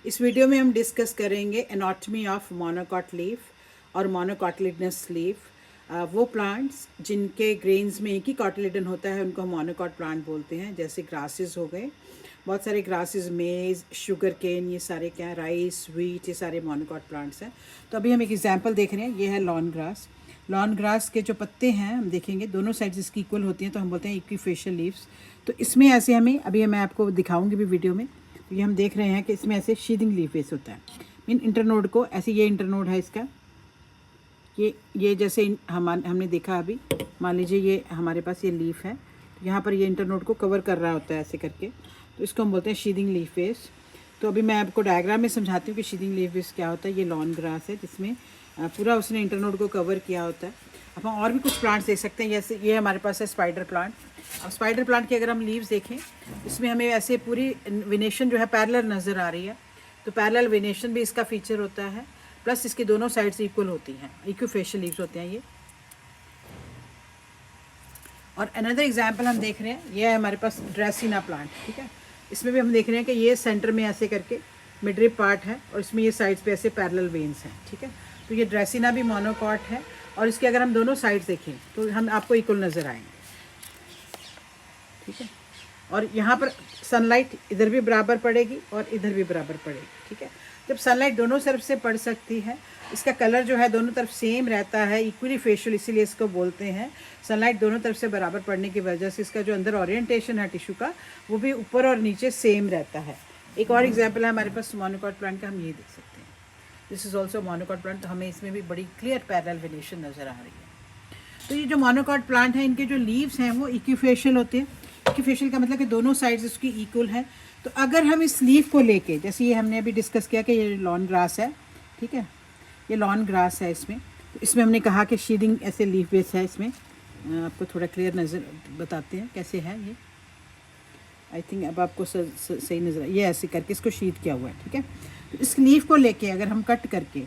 इस वीडियो में हम डिस्कस करेंगे एनाटॉमी ऑफ मोनोकॉट लीफ और मोनोकॉटिलिडनस लीफ। वो प्लांट्स जिनके ग्रेन्स में एक ही कॉटिलिडन होता है उनको हम मोनोकॉट प्लांट बोलते हैं। जैसे ग्रासेस हो गए, बहुत सारे ग्रासेस, मेज, शुगर केन, ये सारे क्या है, राइस, व्हीट, ये सारे मोनोकॉट प्लांट्स हैं। तो अभी हम एक एग्जांपल देख रहे हैं, ये है लॉन ग्रास। लॉन ग्रास के जो पत्ते हैं हम देखेंगे दोनों साइड्स इसकी इक्वल होती हैं, तो हम बोलते हैं इक्विफेशियल लीव्स। तो इसमें ऐसे हमें अभी मैं आपको दिखाऊंगी भी वीडियो में। तो ये हम देख रहे हैं कि इसमें ऐसे शीदिंग लीफ बेस होता है। मीन इंटरनोड को ऐसे, ये इंटरनोड है इसका, ये जैसे हमने देखा अभी, मान लीजिए ये हमारे पास ये लीफ है, तो यहाँ पर ये इंटरनोड को कवर कर रहा होता है ऐसे करके, तो इसको हम बोलते हैं शीदिंग लीफ बेस। तो अभी मैं आपको डायग्राम में समझाती हूँ कि शीदिंग लीफ बेस क्या होता है। ये लॉन ग्रास है जिसमें पूरा उसने इंटरनोड को कवर किया होता है। अब हम और भी कुछ प्लांट्स देख सकते हैं, जैसे ये हमारे पास है स्पाइडर प्लांट। अब स्पाइडर प्लांट की अगर हम लीव्स देखें, इसमें हमें ऐसे पूरी वेनेशन जो है पैरेलल नज़र आ रही है। तो पैरेलल वेनेशन भी इसका फीचर होता है, प्लस इसकी दोनों साइड्स इक्वल होती हैं, इक्विफेशियल लीव्स होते हैं ये। और अनदर एग्जांपल हम देख रहे हैं, ये है हमारे पास ड्रेसिना प्लांट। ठीक है, इसमें भी हम देख रहे हैं कि ये सेंटर में ऐसे करके मिडरिप पार्ट है और इसमें ये साइड्स पे ऐसे पैरेलल वेन्स हैं। ठीक है, तो ये ड्रेसिना भी मोनोकॉट है और इसके अगर हम दोनों साइड्स देखें तो हम आपको इक्वल नज़र आएंगे। ठीक है, और यहाँ पर सनलाइट इधर भी बराबर पड़ेगी और इधर भी बराबर पड़ेगी। ठीक है, जब सनलाइट दोनों तरफ से पड़ सकती है, इसका कलर जो है दोनों तरफ सेम रहता है, इक्वली फेशियल, इसीलिए इसको बोलते हैं। सनलाइट दोनों तरफ से बराबर पड़ने की वजह से इसका जो अंदर ओरिएंटेशन है टिश्यू का, वो भी ऊपर और नीचे सेम रहता है। एक और एग्जाम्पल है हमारे पास मोनोकॉट प्लांट का, हम ये देख सकते हैं, this is also monocot plant. तो हमें इसमें भी बड़ी क्लियर पैरेलल वेनेशन नज़र आ रही है। तो ये जो मोनोकॉट प्लांट है, इनके जो लीव्स हैं वो इक्विफेशियल होते हैं। इक्विफेशियल का मतलब कि दोनों साइड्स उसकी इक्वल हैं। तो अगर हम इस लीफ को लेके, जैसे ये हमने अभी डिस्कस किया कि ये लॉन ग्रास है, ठीक है, ये लॉन ग्रास है, इसमें तो इसमें हमने कहा कि शीडिंग ऐसे लीफ बेस है। इसमें आपको थोड़ा क्लियर नज़र बताते हैं कैसे है ये। आई थिंक अब आपको सही नज़र, ये ऐसे करके इसको शीट किया हुआ है। ठीक है, तो इस लीफ को लेके अगर हम कट करके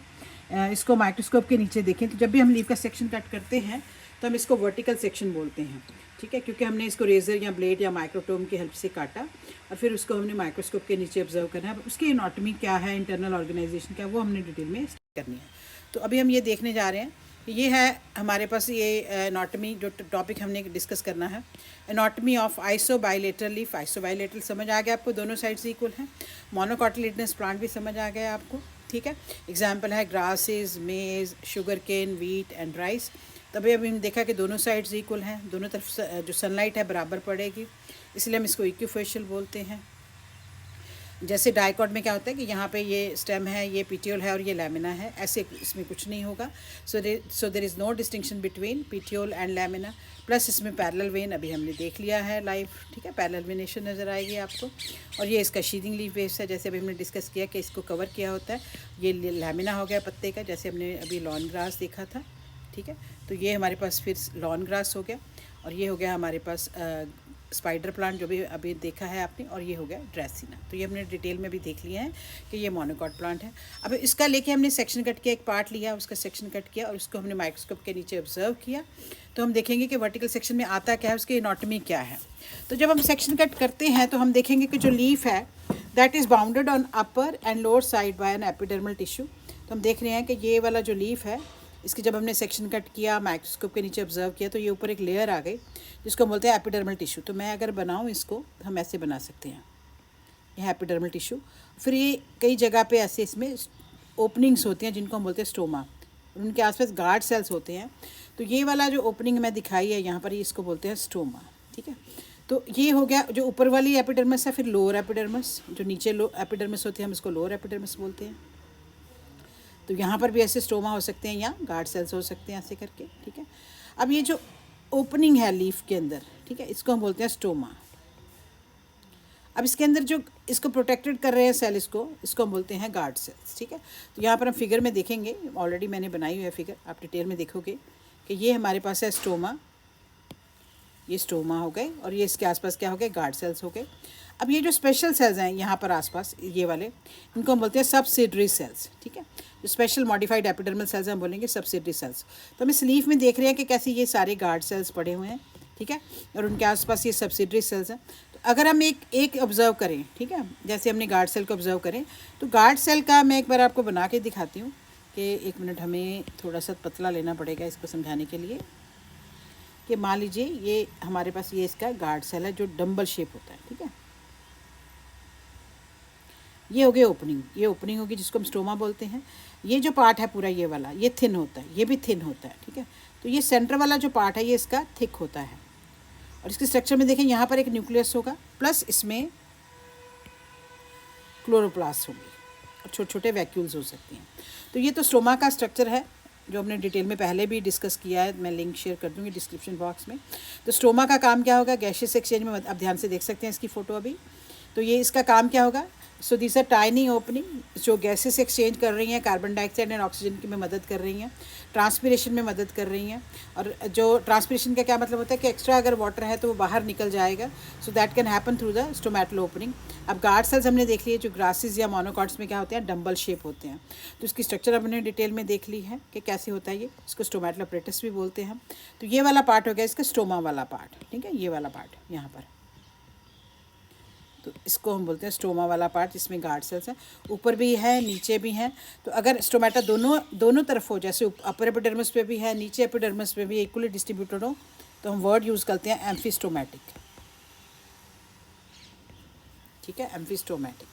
इसको माइक्रोस्कोप के नीचे देखें, तो जब भी हम लीफ का सेक्शन कट करते हैं तो हम इसको वर्टिकल सेक्शन बोलते हैं। ठीक है, क्योंकि हमने इसको रेज़र या ब्लेड या माइक्रोटोम की हेल्प से काटा और फिर उसको हमने माइक्रोस्कोप के नीचे ऑब्जर्व करना है। उसकी एनाटॉमी क्या है, इंटरनल ऑर्गेनाइजेशन क्या है, वो हमने डिटेल में करनी है। तो अभी हम ये देखने जा रहे हैं, ये है हमारे पास ये एनाटॉमी, जो टॉपिक हमने डिस्कस करना है, एनाटॉमी ऑफ आइसोबाइलेटरल लीफ। आइसोबाइलेटरल समझ आ गया आपको, दोनों साइड्स इक्वल हैं। मोनोकॉटिलिडनस प्लांट भी समझ आ गया आपको। ठीक है, एग्जाम्पल है grasses, maize, sugar cane, wheat and rice. तभी अभी हम देखा कि दोनों साइड्स इक्वल हैं, दोनों तरफ जो सनलाइट है बराबर पड़ेगी, इसलिए हम इसको इक्विफेशियल बोलते हैं। जैसे डाइकॉट में क्या होता है कि यहाँ पे ये स्टेम है, ये पीटियोल है और ये लैमिना है, ऐसे इसमें कुछ नहीं होगा। So there is no distinction between petiole and lamina. Plus इसमें पैरेलल वेन अभी हमने देख लिया है लाइव। ठीक है, पैरेलल वेनेशन नज़र आएगी आपको। और ये इसका शीदिंग लीफ बेस है, जैसे अभी हमने डिस्कस किया कि इसको कवर किया होता है। ये लैमिना हो गया पत्ते का, जैसे हमने अभी लॉन ग्रास देखा था। ठीक है, तो ये हमारे पास फिर लॉन ग्रास हो गया, और ये हो गया हमारे पास स्पाइडर प्लांट जो भी अभी देखा है आपने, और ये हो गया ड्रेसिना। तो ये हमने डिटेल में भी देख लिया है कि ये मोनोकॉट प्लांट है। अब इसका लेके हमने सेक्शन कट किया, एक पार्ट लिया, उसका सेक्शन कट किया और उसको हमने माइक्रोस्कोप के नीचे ऑब्जर्व किया। तो हम देखेंगे कि वर्टिकल सेक्शन में आता क्या है, उसकी एनाटॉमी क्या है। तो जब हम सेक्शन कट करते हैं तो हम देखेंगे कि जो लीफ है that is bounded on upper and lower side by an epidermal tissue. तो हम देख रहे हैं कि ये वाला जो लीफ है, इसकी जब हमने सेक्शन कट किया, माइक्रोस्कोप के नीचे ऑब्जर्व किया, तो ये ऊपर एक लेयर आ गई जिसको बोलते हैं एपिडर्मल टिश्यू। तो मैं अगर बनाऊँ इसको, हम ऐसे बना सकते हैं, ये एपिडर्मल टिश्यू। फिर ये कई जगह पे ऐसे इसमें ओपनिंग्स होती हैं जिनको हम बोलते हैं स्टोमा, उनके आसपास गार्ड सेल्स होते हैं। तो ये वाला जो ओपनिंग मैं दिखाई है यहाँ पर, इसको बोलते हैं स्टोमा। ठीक है, तो ये हो गया जो ऊपर वाली एपिडर्मिस है। फिर लोअर एपिडर्मिस, जो नीचे एपिडर्मिस होती है, हम इसको लोअर एपिडर्मिस बोलते हैं। तो यहाँ पर भी ऐसे स्टोमा हो सकते हैं या गार्ड सेल्स हो सकते हैं ऐसे करके। ठीक है, अब ये जो ओपनिंग है लीफ के अंदर, ठीक है, इसको हम बोलते हैं स्टोमा। अब इसके अंदर जो इसको प्रोटेक्टेड कर रहे हैं सेल, इसको हम बोलते हैं गार्ड सेल्स। ठीक है, तो यहाँ पर हम फिगर में देखेंगे, ऑलरेडी मैंने बनाई हुई है फिगर, आप डिटेल में देखोगे कि ये हमारे पास है स्टोमा, ये स्टोमा हो गए, और ये इसके आसपास क्या हो गए, गार्ड सेल्स हो गए। अब ये जो स्पेशल सेल्स हैं यहाँ पर आसपास, ये वाले, इनको हम बोलते हैं सबसिडरी सेल्स। ठीक है, जो स्पेशल मॉडिफाइड एपिडर्मल सेल्स हम बोलेंगे सबसिडरी सेल्स। तो हम इस लीफ में देख रहे हैं कि कैसे ये सारे गार्ड सेल्स पड़े हुए हैं। ठीक है, और उनके आसपास ये सबसिडरी सेल्स हैं। तो अगर हम एक एक ऑब्ज़र्व करें, ठीक है, जैसे हमने गार्ड सेल को ऑब्ज़र्व करें, तो गार्ड सेल का मैं एक बार आपको बना के दिखाती हूँ कि 1 मिनट हमें थोड़ा सा पतला लेना पड़ेगा इसको समझाने के लिए। कि मान लीजिए ये हमारे पास ये इसका गार्ड सेल है जो डंबल शेप होता है, ठीक है। ये हो गई ओपनिंग, ये ओपनिंग होगी जिसको हम स्टोमा बोलते हैं। ये जो पार्ट है पूरा ये वाला, ये थिन होता है, ये भी थिन होता है, ठीक है। तो ये सेंटर वाला जो पार्ट है ये इसका थिक होता है। और इसके स्ट्रक्चर में देखें, यहाँ पर एक न्यूक्लियस होगा, प्लस इसमें क्लोरोप्लास्ट होंगे और छोटे छोटे वैक्यूल्स हो सकती हैं। तो ये तो स्टोमा का स्ट्रक्चर है जो हमने डिटेल में पहले भी डिस्कस किया है, मैं लिंक शेयर कर दूँगी डिस्क्रिप्शन बॉक्स में। तो स्टोमा का काम क्या होगा, गैशियस एक्सचेंज में, आप ध्यान से देख सकते हैं इसकी फ़ोटो अभी। तो ये इसका काम क्या होगा, so this are tiny opening जो गैसेस एक्सचेंज कर रही हैं, कार्बन डाइऑक्साइड एंड ऑक्सीजन की में मदद कर रही हैं, ट्रांसपिरेशन में मदद कर रही हैं। और जो ट्रांसपिरेशन का क्या मतलब होता है कि एक्स्ट्रा अगर वाटर है तो वो बाहर निकल जाएगा, so that can happen through the stomatal opening. अब गार्ड सेल्स हमने देख लिए जो ग्रासेस या मोनोकॉट्स में क्या होते हैं, डंबल शेप होते हैं। तो इसकी स्ट्रक्चर हमने डिटेल में देख ली है कि कैसे होता है ये। इसको स्टोमेटल अपरेटस भी बोलते हैं हम। तो ये वाला पार्ट हो गया इसका स्टोमा वाला पार्ट, ठीक है, ये वाला पार्ट यहाँ पर। तो इसको हम बोलते हैं स्टोमा वाला पार्ट जिसमें गार्ड सेल्स हैं, ऊपर भी है नीचे भी हैं। तो अगर स्टोमेटा दोनों तरफ हो, जैसे अपर एपिडर्मिस पे भी है, नीचे एपिडर्मिस पे भी इक्वली डिस्ट्रीब्यूटेड हो, तो हम वर्ड यूज़ करते हैं एम्फिस्टोमेटिक, ठीक है, एम्फिस्टोमेटिक,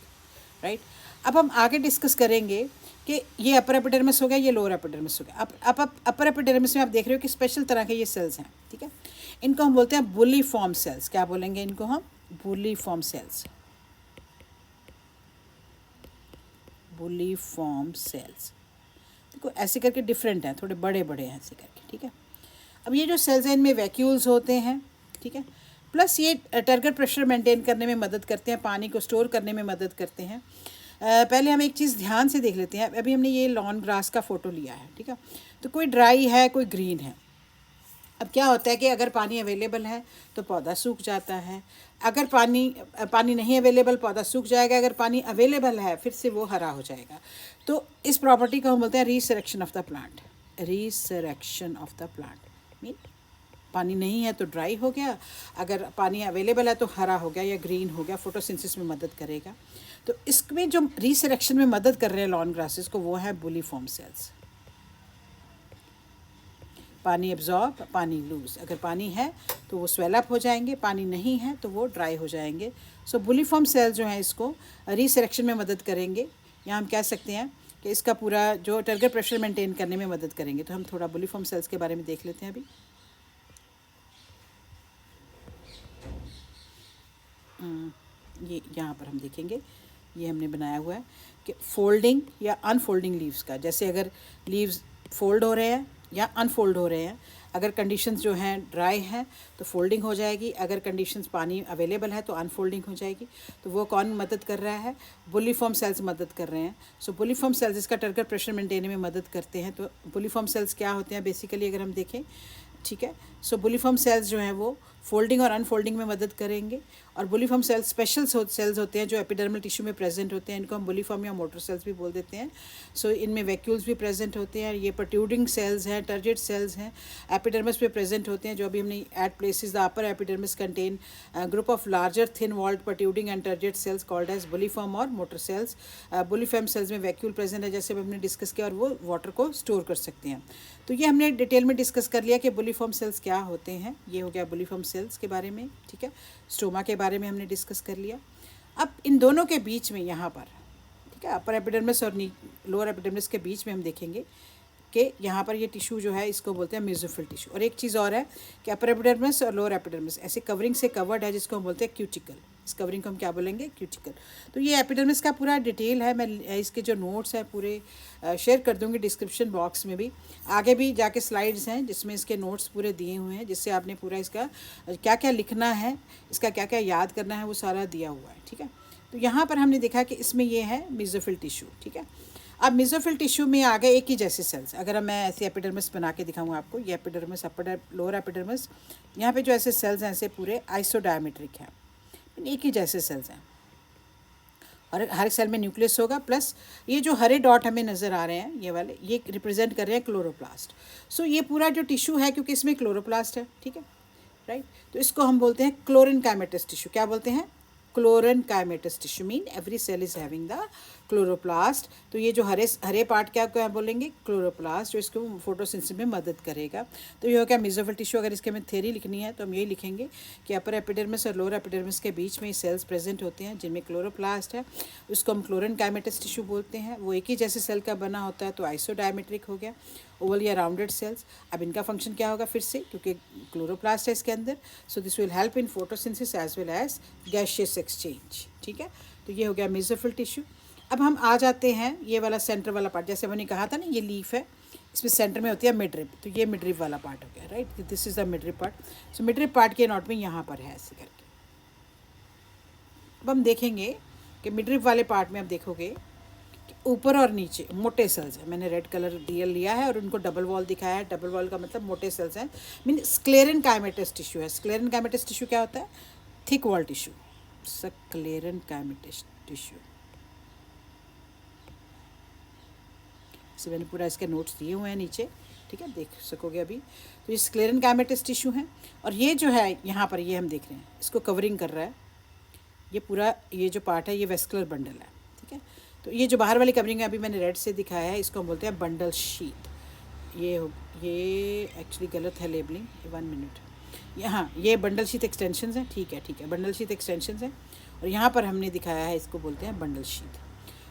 राइट। अब हम आगे डिस्कस करेंगे कि ये अपर एपिडर्मिस हो गया, ये लोअर एपिडर्मिस हो गया। अब अपर एपिडर्मिस में आप देख रहे हो कि स्पेशल तरह के ये सेल्स हैं, ठीक है। इनको हम बोलते हैं बुली फॉर्म सेल्स। क्या बोलेंगे इनको हम, बुली फॉर्म सेल्स, बुली फॉर्म सेल्स। देखो ऐसे करके डिफरेंट हैं, थोड़े बड़े बड़े हैं ऐसे करके, ठीक है। अब ये जो सेल्स हैं इनमें वैक्यूल्स होते हैं, ठीक है, प्लस ये टारगेट प्रेशर मेंटेन करने में मदद करते हैं, पानी को स्टोर करने में मदद करते हैं। पहले हम एक चीज़ ध्यान से देख लेते हैं। अभी हमने ये लॉन ग्रास का फ़ोटो लिया है, ठीक है। तो कोई ड्राई है, कोई ग्रीन है। अब क्या होता है कि अगर पानी अवेलेबल है तो पौधा सूख जाता है, अगर पानी नहीं अवेलेबल पौधा सूख जाएगा, अगर पानी अवेलेबल है फिर से वो हरा हो जाएगा। तो इस प्रॉपर्टी को हम बोलते हैं resurrection of the plant. Resurrection of the plant mean पानी नहीं है तो ड्राई हो गया, अगर पानी अवेलेबल है तो हरा हो गया या ग्रीन हो गया, फोटोसिंथेसिस में मदद करेगा। तो इसमें जो रीसरेक्शन में मदद कर रहे हैं लॉन ग्रासेस को, वो है बुलीफॉर्म सेल्स। पानी एब्जॉर्ब, पानी लूज। अगर पानी है तो वो स्वेल अप हो जाएंगे, पानी नहीं है तो वो ड्राई हो जाएंगे। सो बुलीफॉर्म सेल्स जो हैं इसको रीसरेक्शन में मदद करेंगे, या हम कह सकते हैं कि इसका पूरा जो टारगेट प्रेशर मेंटेन करने में मदद करेंगे। तो हम थोड़ा बुलीफॉर्म सेल्स के बारे में देख लेते हैं अभी। ये यहाँ पर हम देखेंगे, ये हमने बनाया हुआ है कि फोल्डिंग या अनफोल्डिंग लीव्स का। जैसे अगर लीव्स फोल्ड हो रहे हैं या अनफोल्ड हो रहे हैं, अगर कंडीशंस जो हैं ड्राई हैं तो फोल्डिंग हो जाएगी, अगर कंडीशंस पानी अवेलेबल है तो अनफोल्डिंग हो जाएगी। तो वो कौन मदद कर रहा है, बुलीफॉर्म सेल्स मदद कर रहे हैं। सो बुलीफॉर्म सेल्स इसका टारगेट प्रेशर मेंटेन में मदद करते हैं। तो बुलीफॉर्म सेल्स क्या होते हैं बेसिकली अगर हम देखें, ठीक है। सो बुलीफॉर्म सेल्स जो हैं वो फोल्डिंग और अनफोल्डिंग में मदद करेंगे। और बुलीफॉर्म सेल्स स्पेशल सेल्स होते हैं जो एपिडर्मल टिश्यू में प्रेजेंट होते हैं, इनको हम बुलीफॉर्म या मोटर सेल्स भी बोल देते हैं। सो इनमें वैक्यूल्स भी प्रेजेंट होते हैं। ये प्रोट्रूडिंग सेल्स हैं, टर्जिड सेल्स हैं, एपिडर्मिस पे प्रेजेंट होते हैं। जो अभी हमने at places the upper epidermis contain group of larger thin walled protruding and turgid cells called as bulliform और मोटर सेल्स। बुलीफॉर्म सेल्स में वैक्यूल प्रेजेंट है जैसे हमने डिस्कस किया, और वो वाटर को स्टोर कर सकते हैं। तो ये हमने डिटेल में डिस्कस कर लिया कि बुलीफॉर्म सेल्स क्या होते हैं। ये हो गया बुलीफॉर्म सेल्स के बारे में, ठीक है। स्टोमा के बारे में हमने डिस्कस कर लिया। अब इन दोनों के बीच में यहाँ पर, ठीक है, अपर एपिडर्मिस और लोअर एपिडर्मिस के बीच में हम देखेंगे कि यहाँ पर ये टिश्यू जो है इसको बोलते हैं मेसोफिल टिश्यू। और एक चीज़ और है कि अपर एपिडर्मिस और लोअर एपिडर्मिस ऐसे कवरिंग से कवर्ड है जिसको हम बोलते हैं क्यूटिकल। इस कवरिंग को हम क्या बोलेंगे, क्यूटिकल। तो ये एपिडर्मिस का पूरा डिटेल है, मैं इसके जो नोट्स हैं पूरे शेयर कर दूँगी डिस्क्रिप्शन बॉक्स में भी। आगे भी जाके स्लाइड्स हैं जिसमें इसके नोट्स पूरे दिए हुए हैं, जिससे आपने पूरा इसका क्या क्या लिखना है, इसका क्या क्या याद करना है, वो सारा दिया हुआ है, ठीक है। तो यहाँ पर हमने देखा कि इसमें ये है मेसोफिल टिश्यू, ठीक है। अब मेसोफिल टिश्यू में आ गए एक ही जैसे सेल्स। अगर मैं ऐसे एपिडर्मिस बना के दिखाऊंगा आपको, ये एपिडर्मिस, अपर लोअर एपिडर्मिस, यहाँ पे जो ऐसे सेल्स हैं ऐसे पूरे आइसोडायमेट्रिक हैं, एक ही जैसे सेल्स हैं। और हर सेल में न्यूक्लियस होगा, प्लस ये जो हरे डॉट हमें नज़र आ रहे हैं ये वाले, ये रिप्रेजेंट कर रहे हैं क्लोरोप्लास्ट। सो ये पूरा जो टिश्यू है, क्योंकि इसमें क्लोरोप्लास्ट है, ठीक है, राइट। तो इसको हम बोलते हैं क्लोरेनकाइमेटस टिश्यू। क्या बोलते हैं? Chlorenchymatous tissue mean every cell is having the chloroplast. तो ये जो हरे पार्ट क्या बोलेंगे? क्लोरोप्लास्ट, जो इसको फोटोसिंथेसिस में मदद करेगा। तो ये हो गया मेसोफिल टिश्यू। अगर इसके हमें थ्योरी लिखनी है तो हम यही लिखेंगे कि अपर एपिडर्मिस और लोअर एपिडर्मिस के बीच में सेल्स प्रेजेंट होते हैं जिनमें क्लोरोप्लास्ट है, उसको हम क्लोरेनकाइमेटस टिश्यू बोलते हैं। वो एक ही जैसे सेल का बना होता है, तो आइसोडायमेट्रिक हो गया, ओवल या राउंडेड सेल्स। अब इनका फंक्शन क्या होगा फिर से, क्योंकि क्लोरोप्लास्ट है इसके अंदर, so this will help in photosynthesis as well as gaseous exchange. ठीक है, तो ये हो गया मेसोफिल टिश्यू। अब हम आ जाते हैं ये वाला सेंटर वाला पार्ट, जैसे मैंने कहा था ना ये लीफ है, इसमें सेंटर में होती है मिडरिप, तो ये मिडरिप वाला पार्ट हो गया, right. This is the midrib part. So midrib part की एनाटॉमी यहाँ पर है ऐसे करके। अब हम देखेंगे कि मिडरिप वाले पार्ट में आप देखोगे कि ऊपर और नीचे मोटे सेल्स हैं। मैंने रेड कलर लिया है और उनको डबल वॉल दिखाया है। डबल वॉल का मतलब मोटे सेल्स हैं, मीन स्क्लेरेनकाइमेटस टिश्यू है। स्क्लेरेनकाइमेटस टिश्यू क्या होता है? Thick wall tissue, sclerenchymatous tissue. से मैंने पूरा इसके नोट्स दिए हुए हैं नीचे, ठीक है, देख सकोगे अभी। तो ये स्क्लेरेनकाइमेटस टिश्यू है, और ये जो है यहाँ पर ये हम देख रहे हैं, इसको कवरिंग कर रहा है ये पूरा, ये जो पार्ट है ये वेस्कुलर बंडल है, ठीक है। तो ये जो बाहर वाली कवरिंग है अभी मैंने रेड से दिखाया है, इसको हम बोलते हैं बंडल शीट। ये एक्चुअली गलत है लेबलिंग, 1 मिनट। यहाँ ये बंडल शीट एक्सटेंशंस हैं, ठीक है, बंडल शीट एक्सटेंशंस हैं, और यहाँ पर हमने दिखाया है इसको बोलते हैं बंडल शीट।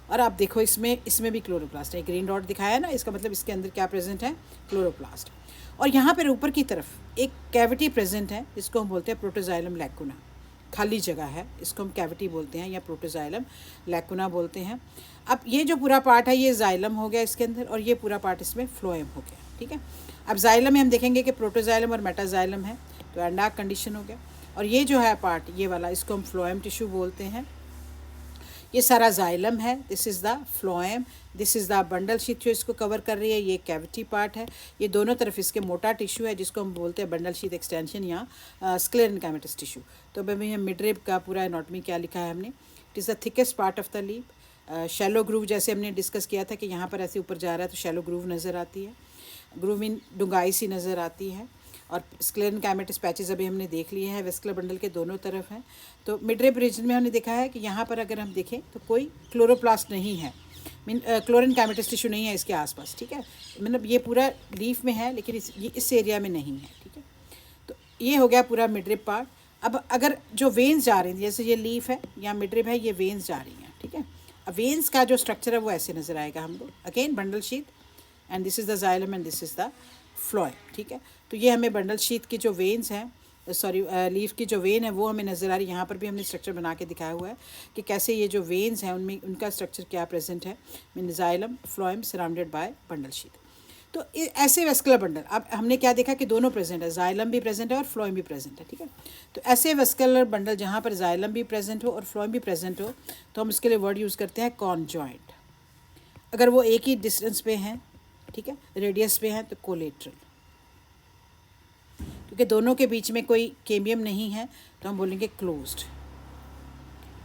और आप देखो इसमें भी क्लोरोप्लास्ट है, ग्रीन डॉट दिखाया है ना, इसका मतलब इसके अंदर क्या प्रेजेंट है? क्लोरोप्लास्ट। और यहाँ पर ऊपर की तरफ एक कैविटी प्रेजेंट है जिसको हम बोलते हैं प्रोटोजाइलम लैकुना, खाली जगह है, इसको हम कैविटी बोलते हैं या प्रोटोजाइलम लैकुना बोलते हैं। अब ये जो पूरा पार्ट है ये जाइलम हो गया इसके अंदर, और ये पूरा पार्ट इसमें फ्लोएम हो गया, ठीक है। अब जाइलम में हम देखेंगे कि प्रोटोजाइलम और मेटाजाइलम है, तो एंडाक कंडीशन हो गया। और ये जो है पार्ट ये वाला, इसको हम फ्लोएम टिश्यू बोलते हैं। ये सारा जाइलम है, this is the phloem, this is the bundle sheath जो इसको कवर कर रही है, ये कैविटी पार्ट है, ये दोनों तरफ इसके मोटा टिश्यू है जिसको हम बोलते हैं बंडल शीट एक्सटेंशन या स्क्लेरेनकाइमेटस टिश्यू। तो अभी हम मिडरिप का पूरा एनाटॉमी क्या लिखा है हमने, it is the thickest part of the leaf. Shallow groove जैसे हमने डिस्कस किया था कि यहाँ पर ऐसे ऊपर जा रहा है तो शैलो ग्रूव नज़र आती है, ग्रूव इन डुंगाई सी नज़र आती है। और स्क्लेरेनकाइमेटस पैचेस अभी हमने देख लिए हैं, वेस्कुलर बंडल के दोनों तरफ हैं। तो मिडरिप रीजन में हमने देखा है कि यहाँ पर अगर हम देखें तो कोई क्लोरोप्लास्ट नहीं है, मीन क्लोरेनकाइमेटस टिश्यू नहीं है इसके आसपास, ठीक है। मतलब ये पूरा लीफ में है लेकिन इस एरिया में नहीं है, ठीक है। तो ये हो गया पूरा मिडरिप पार्ट। अब अगर जो वेन्स जा रही हैं, जैसे ये लीफ है या मिडरिप है, ये वेन्स जा रही हैं, ठीक है। अब वेन्स का जो स्ट्रक्चर है वो ऐसे नज़र आएगा हमको, again bundle sheath, and this is the xylem and this is the phloem, ठीक है। तो ये हमें बंडल शीट की जो वेन्स हैं, लीफ की जो वेन है वो हमें नज़र आ रही है। यहाँ पर भी हमने स्ट्रक्चर बना के दिखाया हुआ है कि कैसे ये जो वेन्स हैं उनमें उनका स्ट्रक्चर क्या प्रेजेंट है, mean xylem phloem surrounded by bundle sheath. तो ऐसे वेस्कुलर बंडल, अब हमने क्या देखा कि दोनों प्रेजेंट है, जाइलम भी प्रेजेंट है और फ्लोएम भी प्रेजेंट है, ठीक है। तो ऐसे वेस्कुलर बंडल जहाँ पर जाइलम भी प्रेजेंट हो और फ्लोएम भी प्रेजेंट हो, तो हम उसके लिए वर्ड यूज़ करते हैं कॉन्जॉइंट। अगर वो एक ही डिस्टेंस पे हैं, ठीक है, रेडियस पे हैं, तो कोलेट्रल। क्योंकि दोनों के बीच में कोई कैम्बियम नहीं है तो हम बोलेंगे क्लोज्ड।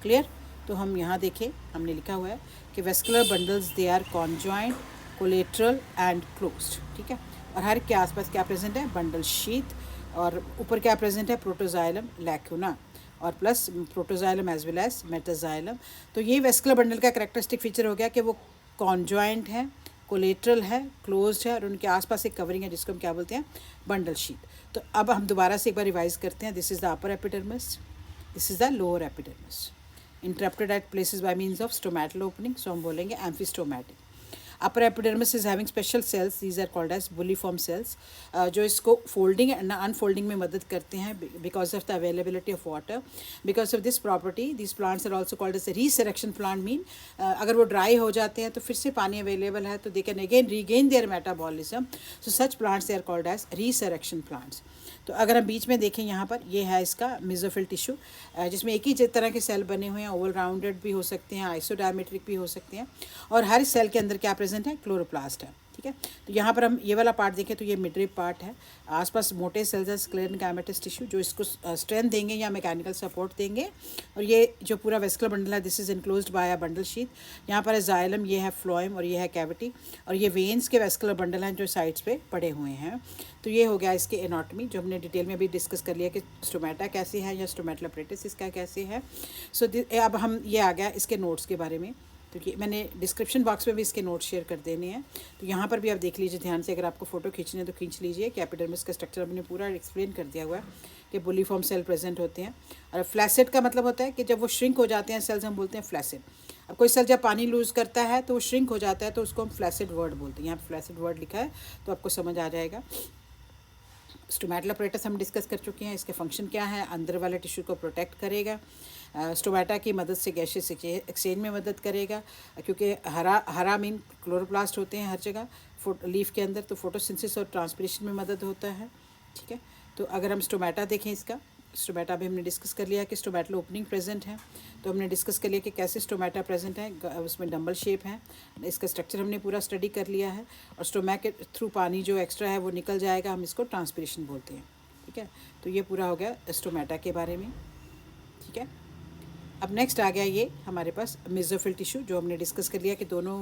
क्लियर? तो हम यहाँ देखें, हमने लिखा हुआ है कि vascular bundles they are conjoint, collateral and closed, ठीक है। और हर के आसपास क्या प्रेजेंट है? बंडल शीथ, और ऊपर क्या प्रेजेंट है? प्रोटोजाइलम लैकुना, और plus protoxylem as well as metaxylem. तो ये वेस्कुलर बंडल का कैरेक्टरिस्टिक फीचर हो गया कि वो कॉन्जॉइंट है, कोलेट्रल है, क्लोज्ड है, और उनके आसपास एक कवरिंग है जिसको हम क्या बोलते हैं? Bundle sheath. तो अब हम दोबारा से एक बार रिवाइज करते हैं। This is the upper epidermis, this is the lower epidermis, interrupted at places by means of stomatal opening, so हम बोलेंगे amphistomatic. Upper epidermis is having special cells, these are called as bulliform cells, जो इसको folding and unfolding में मदद करते हैं because of the availability of water. Because of this property these plants are also called as resurrection plant, mean अगर वो dry हो जाते हैं तो फिर से पानी अवेलेबल है तो they can again regain their metabolism, so such plants they are called as resurrection plants. तो अगर हम बीच में देखें यहाँ पर, ये है इसका मेसोफिल टिश्यू, जिसमें एक ही तरह के सेल बने हुए हैं, ओवल राउंडेड भी हो सकते हैं, आइसोडायमेट्रिक भी हो सकते हैं, और हर सेल के अंदर क्या प्रेजेंट है? क्लोरोप्लास्ट है, ठीक है। तो यहाँ पर हम ये वाला पार्ट देखें तो ये मिडरिप पार्ट है, आसपास मोटे सेल्स हैं स्क्लेरेनकाइमेटस टिश्यू जो इसको स्ट्रेंथ देंगे या मैकेनिकल सपोर्ट देंगे। और ये जो पूरा वेस्कुलर बंडल है this is enclosed bye a bundle sheath. यहाँ पर है जाइलम, ये है फ्लोएम और ये है कैविटी, और ये वेन्स के वेस्कुलर बंडल हैं जो साइड्स पे पड़े हुए हैं। तो ये हो गया इसके एनाटॉमी जो हमने डिटेल में भी डिस्कस कर लिया कि स्टोमेटा कैसे है या स्टोमेटल अपरेटस इसका कैसे है। सो अब हम ये आ गया इसके नोट्स के बारे में, क्योंकि मैंने डिस्क्रिप्शन बॉक्स में भी इसके नोट शेयर कर देने हैं। तो यहाँ पर भी आप देख लीजिए ध्यान से, अगर आपको फोटो खींचने तो खींच लीजिए कि एपिडर्मिस का स्ट्रक्चर हमने पूरा एक्सप्लेन कर दिया हुआ है कि बुलिफॉर्म सेल प्रेजेंट होते हैं। और फ्लैसिड का मतलब होता है कि जब वो श्रिंक हो जाते हैं सेल्स हम बोलते हैं फ्लैसिड। अब कोई सेल जब पानी लूज़ करता है तो वो श्रिंक हो जाता है तो उसको हम फ्लैसिड वर्ड बोलते हैं। यहाँ फ्लैसिड वर्ड लिखा है तो आपको समझ आ जाएगा। स्टोमेटल अपरेटस हम डिस्कस कर चुके हैं, इसके फंक्शन क्या है, अंदर वाले टिश्यू को प्रोटेक्ट करेगा, स्टोमेटा की मदद से गैसेस एक्सचेंज में मदद करेगा, क्योंकि हरा मीन क्लोरोप्लास्ट होते हैं हर जगह लीफ के अंदर, तो फोटोसिंथेसिस और ट्रांसपिरेशन में मदद होता है। ठीक है। तो अगर हम स्टोमेटा देखें, इसका स्टोमेटा भी हमने डिस्कस कर लिया कि स्टोमेटल ओपनिंग प्रेजेंट है। तो हमने डिस्कस कर लिया कि कैसे स्टोमेटा प्रेजेंट है, उसमें डंबल शेप है, इसका स्ट्रक्चर हमने पूरा स्टडी कर लिया है। और स्टोमैक के थ्रू पानी जो एक्स्ट्रा है वो निकल जाएगा, हम इसको ट्रांसपिरेशन बोलते हैं। ठीक है। तो ये पूरा हो गया स्टोमेटा के बारे में। ठीक है। अब नेक्स्ट आ गया ये हमारे पास मेसोफिल टिश्यू जो हमने डिस्कस कर लिया कि दोनों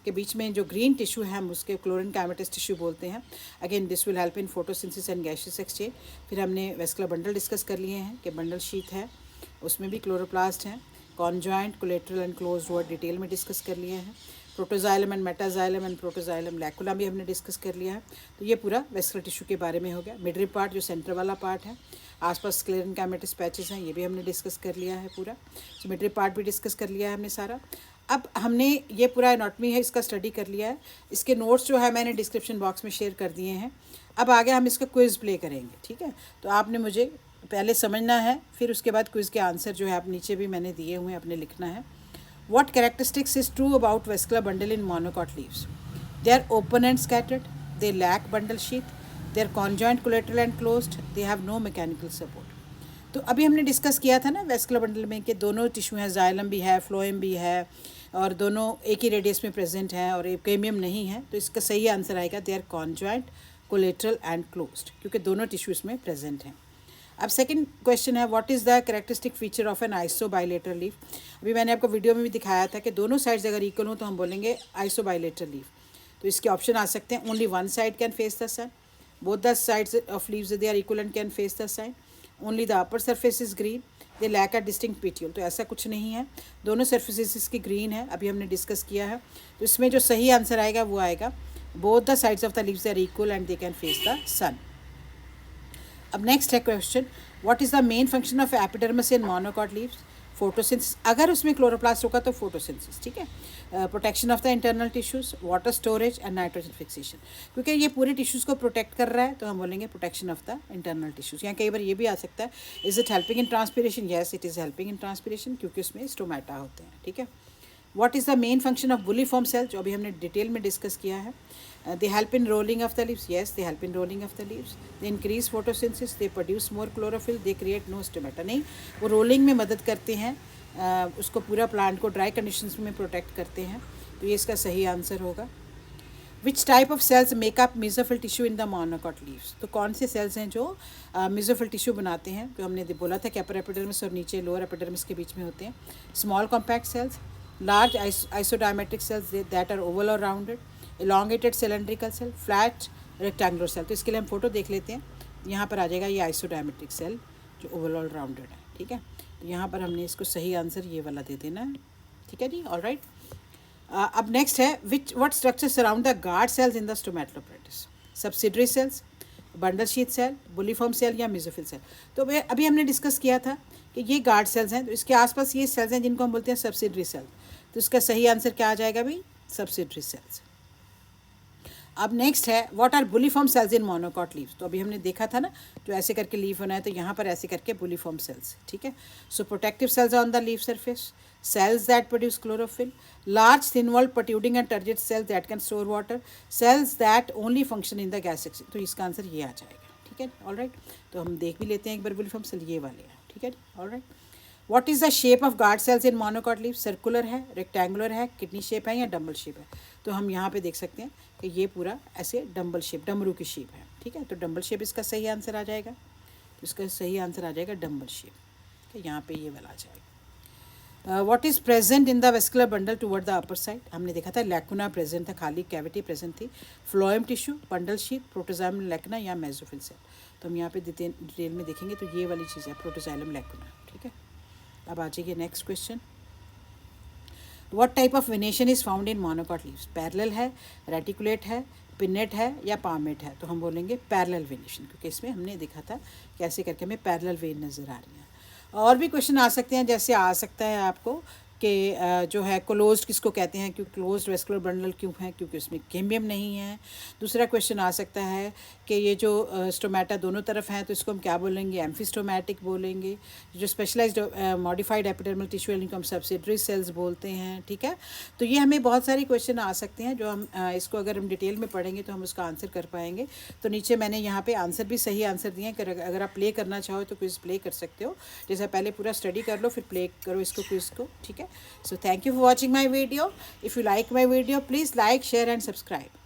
के बीच में जो ग्रीन टिश्यू है हम उसके क्लोरेनकाइमेटस टिश्यू बोलते हैं। Again this will help in photosynthesis and gases exchange. फिर हमने वेस्कुलर बंडल डिस्कस कर लिए हैं कि बंडल शीथ है, उसमें भी क्लोरोप्लास्ट हैं, conjoint, collateral and closed word detail में डिस्कस कर लिए हैं। Protoxylem and metaxylem and protoxylem lacuna भी हमने डिस्कस कर लिया है। तो ये पूरा वेस्कुलर टिश्यू के बारे में हो गया। मिडरिप पार्ट जो सेंटर वाला पार्ट है, आसपास स्क्लेरेनकाइमेटस पैचेस हैं, ये भी हमने डिस्कस कर लिया है पूरा। तो मिडरिप पार्ट भी डिस्कस कर लिया है हमने सारा। अब हमने ये पूरा एनाटॉमी है इसका स्टडी कर लिया है। इसके नोट्स जो है मैंने डिस्क्रिप्शन बॉक्स में शेयर कर दिए हैं। अब आगे हम इसका क्विज़ प्ले करेंगे। ठीक है। तो आपने मुझे पहले समझना है, फिर उसके बाद क्विज़ के आंसर जो है आप नीचे भी मैंने दिए हुए हैं, आपने लिखना है। What characteristics is true about vascular bundle in monocot leaves? They are open and scattered. They lack bundle sheath. They are conjoined, collateral and closed. They have no mechanical support. तो अभी हमने डिस्कस किया था ना vascular bundle में कि दोनों tissue हैं, जाइलम भी है, फ्लोएम भी है, और दोनों एक ही रेडियस में प्रेजेंट हैं और एपिकेमियम नहीं है। तो इसका सही आंसर आएगा they are conjoint, collateral and closed, क्योंकि दोनों टिश्यू इसमें प्रेजेंट हैं। अब सेकंड क्वेश्चन है what is the characteristic feature of an isobilateral leaf. अभी मैंने आपको वीडियो में भी दिखाया था कि दोनों साइड्स अगर इक्वल हो तो हम बोलेंगे आइसोबाइलेटरल लीफ। तो इसके ऑप्शन आ सकते हैं only one side can face the sun, both the sides of leaves they are equal and can face the sun, only the upper surface is green, they lack a distinct petiole. तो ऐसा कुछ नहीं है, दोनों surfaces इसकी green है, अभी हमने डिस्कस किया है। तो इसमें जो सही आंसर आएगा वो आएगा both the sides of the leaves are equal and they can face the sun. अब नेक्स्ट है question what is the main function of epidermis in monocot leaves. Photosynthesis, अगर उसमें क्लोरोप्लास्ट होगा तो फोटोसिंथेसिस। ठीक है। Protection of the internal tissues, water storage and nitrogen fixation, क्योंकि ये पूरे टिश्यूज़ को प्रोटेक्ट कर रहा है तो हम बोलेंगे protection of the internal tissues. यहाँ कई बार ये भी आ सकता है is it helping in transpiration, yes it is helping in transpiration क्योंकि उसमें स्टोमेटा होते हैं। ठीक है। What is the main function of bulliform cell, जो अभी हमने डिटेल में डिस्कस किया है। They help in rolling of the leaves, yes they help in rolling of the leaves. They increase photosynthesis, they produce more chlorophyll, they create no stomata। नहीं, वो rolling में मदद करते हैं, उसको पूरा प्लांट को ड्राई कंडीशंस में प्रोटेक्ट करते हैं। तो ये इसका सही आंसर होगा। Which type of cells make up mesophyll tissue in the monocot leaves. तो कौन से सेल्स हैं जो मेसोफिल टिश्यू बनाते हैं, जो हमने बोला था कि अपर एपिडर्मिस और नीचे लोअर एपिडर्मिस के बीच में होते हैं। Small compact cells, large isodiametric cells that are oval और rounded, elongated cylindrical cell, flat rectangular cell। तो इसके लिए हम फोटो देख लेते हैं। यहाँ पर आ जाएगा ये आइसोडायमेट्रिक सेल जो ओवल और राउंडेड है। ठीक है। तो यहाँ पर हमने इसको सही आंसर ये वाला दे देना है। ठीक है जी, ऑल राइट। अब नेक्स्ट है what structure surround the guard cells in the stomatal apparatus. Subsidiary cells, bundle sheath cell, bulliform cell या मेसोफिल सेल। तो अभी हमने डिस्कस किया था कि ये गार्ड सेल्स हैं, तो इसके आसपास ये सेल्स हैं जिनको हम बोलते हैं सब्सिडरी सेल। तो इसका सही आंसर क्या आ जाएगा भाई, सब्सिडरी सेल्स। अब नेक्स्ट है what are bulliform cells in monocot leaves. तो अभी हमने देखा था ना जो ऐसे करके लीफ बना है, तो यहाँ पर ऐसे करके बुलिफॉर्म सेल्स। ठीक है। So protective cells on the leaf surface, cells that produce chlorophyll, large thin walled protruding and turgid cells that can store water, cells that only function in the gas exchange. तो इसका answer ये आ जाएगा। ठीक है, all right. तो हम देख भी लेते हैं एक बार बुलिफॉर्म सेल ये वाले हैं। ठीक है, all right. What is the shape of guard cells in monocot leaf? Circular है, रेक्टेंगुलर है, किडनी शेप है या डम्बल शेप है? तो हम यहाँ पे देख सकते हैं कि ये पूरा ऐसे डम्बल शेप, डमरू की शेप है, ठीक है। तो डम्बल शेप इसका सही आंसर आ जाएगा। तो इसका सही आंसर आ जाएगा डम्बल शेप, ठीक है। यहाँ पे ये वाला आ जाएगा। What is present in the vascular bundle toward the upper side? हमने देखा था लैकुना प्रेजेंट था, खाली कैविटी प्रेजेंट थी। Phloem tissue, bundle sheath, protoxylem lacuna या मेसोफिल सेल? तो हम यहाँ पे डिटेल में देखेंगे तो ये वाली चीज़ है प्रोटोजाइलम लैकुना, ठीक है। अब आ जाइए next question. What type of venation is found in monocot leaves? Parallel है, रेटिकुलेट है, पिनेट है या पामेट है? तो हम बोलेंगे पैरेलल वेनेशन, क्योंकि इसमें हमने देखा था कैसे करके हमें पैरेलल वेन नज़र आ रही है। और भी क्वेश्चन आ सकते हैं, जैसे आ सकता है आपको कि जो है क्लोज्ड किसको कहते हैं, क्यों क्लोज्ड वेस्कुलर बंडल क्यों है? क्योंकि उसमें कैम्बियम नहीं है। दूसरा क्वेश्चन आ सकता है कि ये जो स्टोमेटा दोनों तरफ हैं तो इसको हम क्या बोलेंगे? एम्फिस्टोमैटिक बोलेंगे। जो स्पेशलाइज्ड मॉडिफाइड एपिडर्मल टिश्यू इनको हम सब्सिडरी सेल्स बोलते हैं, ठीक है। तो ये हमें बहुत सारे क्वेश्चन आ सकते हैं जो हम इसको अगर हम डिटेल में पढ़ेंगे तो हम उसका आंसर कर पाएंगे। तो नीचे मैंने यहाँ पे आंसर भी सही आंसर दिए हैं कि अगर आप प्ले करना चाहो तो क्विज प्ले कर सकते हो। जैसे पहले पूरा स्टडी कर लो फिर प्ले करो इसको क्विज को, ठीक है। So thank you for watching my video. If you like my video, please like, share and subscribe.